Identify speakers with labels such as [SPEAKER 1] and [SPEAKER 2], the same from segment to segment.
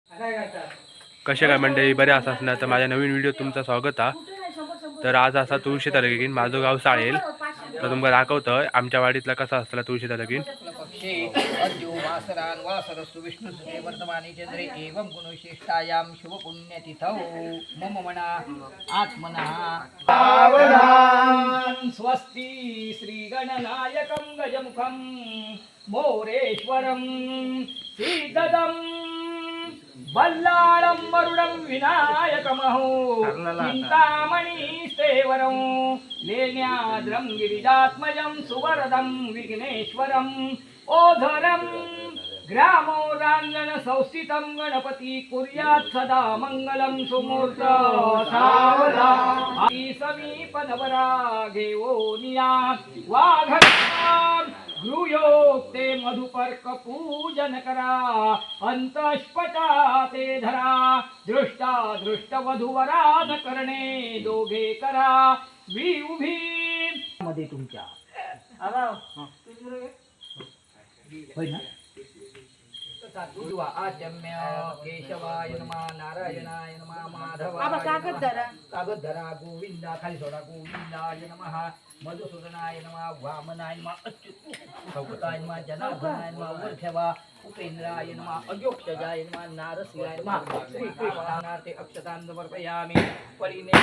[SPEAKER 1] कसे काय मंडळी बरे असतात ना. तर माझ्या नवीन व्हिडिओ तुमचं स्वागत आहे. तर आज असा तुळशीचा लगीन माझं गाव साळेल. तर तुम्हाला दाखवतं आमच्या वाडीतला कसा असला तुळशीचा लगीन.
[SPEAKER 2] पक्षे अद्यो वासरान वासरस्तु विष्णुसुते वर्तमाने चंद्रे एवं गुणविशिष्टायां शुभ पुण्यतिथौ मम मना आत्मना सावधान स्वस्ति श्री गणनायकं गजमुखं मोरेश्वरं सीतदं बल्लाळं वरुणं विनायकमहो चिन्तामणि सेवरं लेण्याद्रं गिरिजात्मजं सुवरदं विघ्नेश्वरं ओधरं ग्रामोरांगण संस्थितं गणपति कुर्यात् सदा मंगलं सुमूर्त सावधान समीप नवराघेवो निया वाघराम गृहोक्ते मधुपर्क पूजन करा अंतस्पटा ते धरा दृष्टा दृष्ट वधूवरान करणे दोघे करा वी उभी मध्ये तुमच्या होय ना आचम्य केशवाय नमः नारायणाय नमः माधवाय कागद धरा गोविंदा खाली सोडा गोविंदाय नमः मधुसूदनाय नमः वामनाय नमः अच्युताय नमः जनार्दनाय नमः वर्षवा उपेंद्राय नमः अयोक्षजाय नमः नारसिंहाय नमः श्रीकृष्णार्थे अक्षतां समर्पयामि परिणे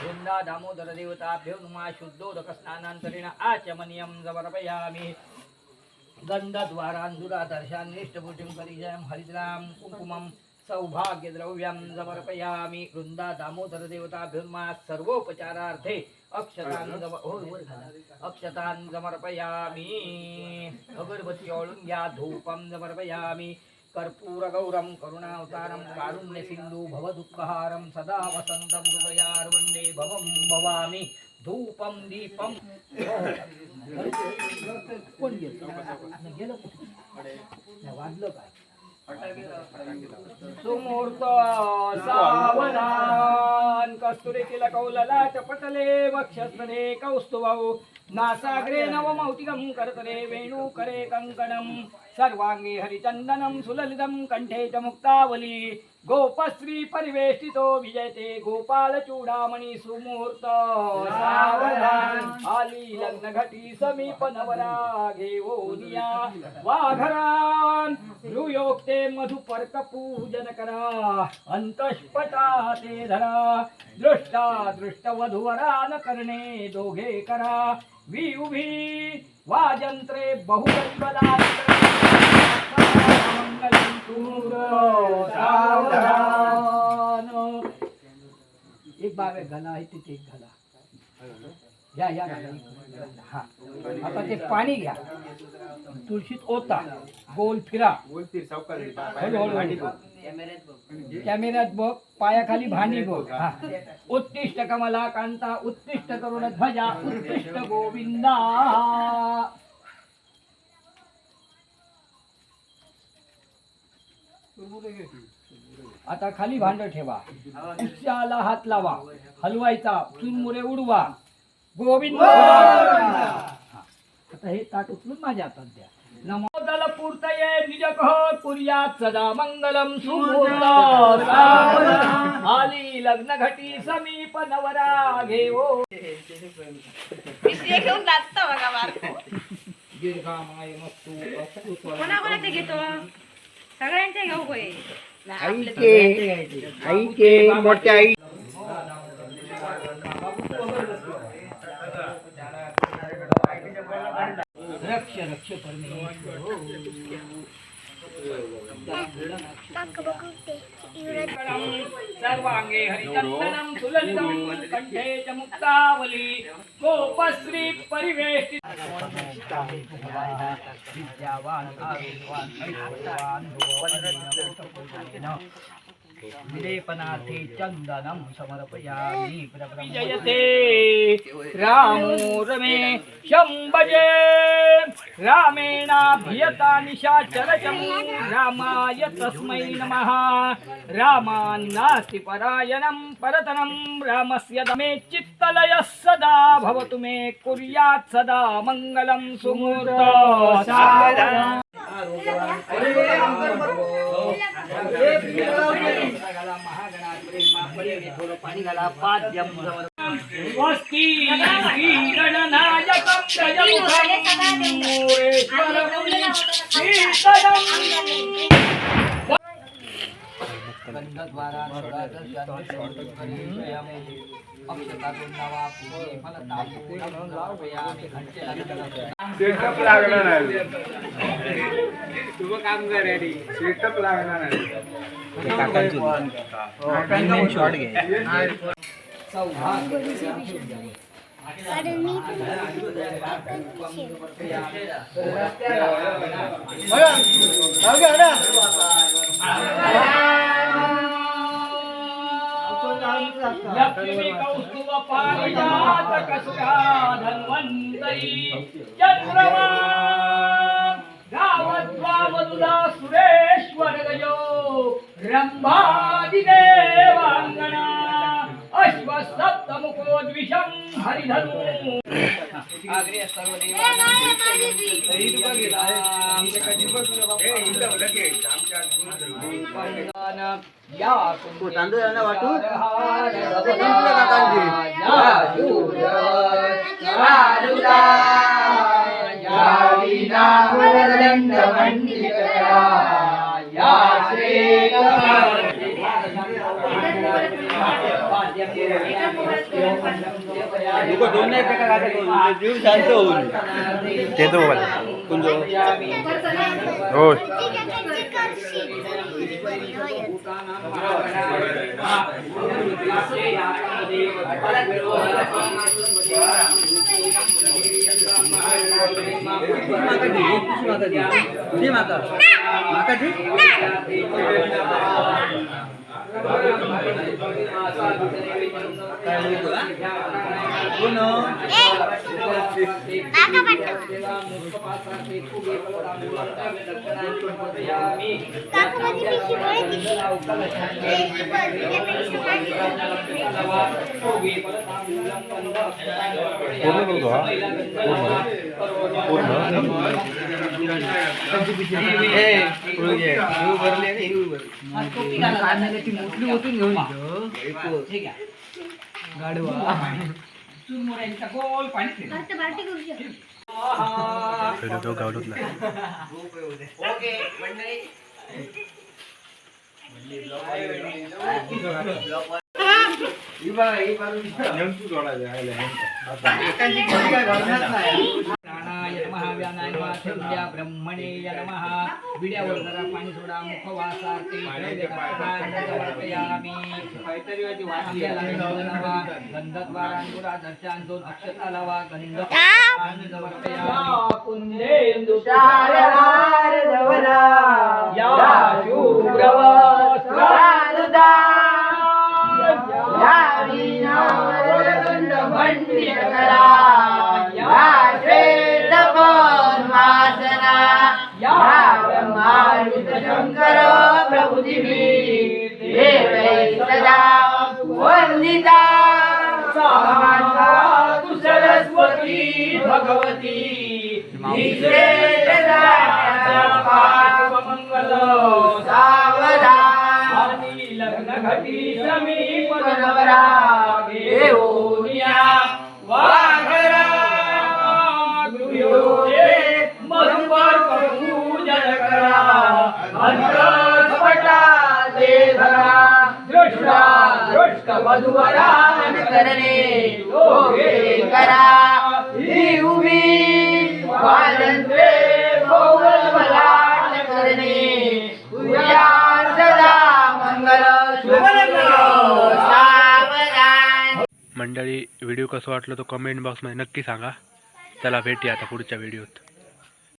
[SPEAKER 2] वृंदा दामोदर देवताभ्यो नमः शुद्धोदक स्नानान्तरेण आचमनीयं समर्पयामि गंधद्वारांधुरा दर्शान्निष्टपुटिं परिचयं हरिद्रां कुङ्कुमं सौभाग्यद्रव्यं समर्पयामि वृंदा दामोदर देवताभ्यो नमः सर्वोपचारार्थे अक्षतां समर्पयामि अगरबत्ती ओळून घ्या धूपं समर्पयामि कर्पूरगौरं करुणावतारं कारुण्यसिन्धु भवदुःखहारं सदा वसन्तं हृदयार्वन्दे भवं भवामि धूपं दीपं कोण गेलं वाजलं काय सुमूर्त सावधान कस्तुरे तिलक कौललाट पटले वक्षस्थले कौस्तुभौ नासाग्रे नवमौक्तिकं करतले वेणुकरे कंकणं सर्वांगे हरिचंदनं सुललितं कंठे च मुक्तावली गोपश्री परिवेष्टितो विजयते गोपाल चूडामणि सुमूर्त सावधान आली लग्न घटी समीप नवरा घेवो निया वाघरान गृहोक्ते मधुपर्क पूजन करा अंतस्पटा ते धरा दृष्टा दृष्ट वधूवरान करणे दोघे करा वी उभी वाजंत्रे बहुदैवला एक बावे घाला आहे तिथे एक घाला या हा आता ते पाणी घ्या तुळशीत ओता गोल फिरा कॅमेऱ्यात बघ पायाखाली भांडी बघ हा उत्तिष्ठ कमला कांता उत्तिष्ठ करुण ध्वजा उत्तिष्ठ गोविंदा आता खाली भांड ठेवा उच्चाला हात लावा हलवायचा चुरमुरे उडवा गोविंद आता हे ताट उचलून माझ्या हातात द्या नमो दल पूर्तये निजकः कुर्यात् सदा मंगलम सुमूर्त आली लग्न घटी समीप नवरा घेवो
[SPEAKER 3] पिशवी घेऊन लागतं बघा बारको
[SPEAKER 2] दीर्घामाय मस्तु
[SPEAKER 3] कोणाकोणाचे घेतो सगळ्यांचे घेऊ होय
[SPEAKER 2] आईके मोठ्या आई रक्ष रक्ष सर्वांगे हरिचंदनं सुललितं कंठे च मुक्तावली गोपश्री परिवेष्टित विद्यावान आरोग्यवान ऐश्वर्यवान भुवनरत्न विलेपनार्थे चंदनं समर्पयामि विजयते रामो रमे शंभजे रामेणाभियता निशाचरचम् रामाय तस्मै नमः रामान्नास्ति परायणं परतनं रामस्य दमे चित्तलयः सदा भवतु मे कुर्यात् सदा मंगलं सुमूर्त पाणी घाला 5 जम
[SPEAKER 4] लक्ष्मी कौस्तुभ पारिजात कसुरा धन्वंतरी चंद्रमा गावत्वा मधुला सुरेश्वर गजो रंभादिदेवांगना अश्वसप्तमुखो द्विषं हरिधनु आग्रे सर्व या
[SPEAKER 2] तांदूळ वाटू दोन जीव शांत होऊन
[SPEAKER 1] ते तो हो तो गावलोच ना
[SPEAKER 4] ब्रह्मणे नमः विड्यावर जरा पाणी सोडा मुखवासार्थी गंधद्वारांगुरा दर्शन 2 अक्षता लावा गंध
[SPEAKER 2] शंकर प्रभु सदा वंदिता सरस्वती भगवती मंगल सावधान लग्न घटी समीप नवरा घेऊनिया वाघरा गृह्योदे मधुवर पूजन करा अंतरपटा दे धरा दृष्ट मधुवरान करणे दोघे करा ही उभी वालंद्रे भोगल मलाट करणे तुझ्या सदा मंगल शुभ सावधान.
[SPEAKER 1] मंडळी व्हिडिओ कसं वाटलं तो कमेंट बॉक्समध्ये नक्की सांगा. चला भेटूया आता पुढच्या व्हिडिओत.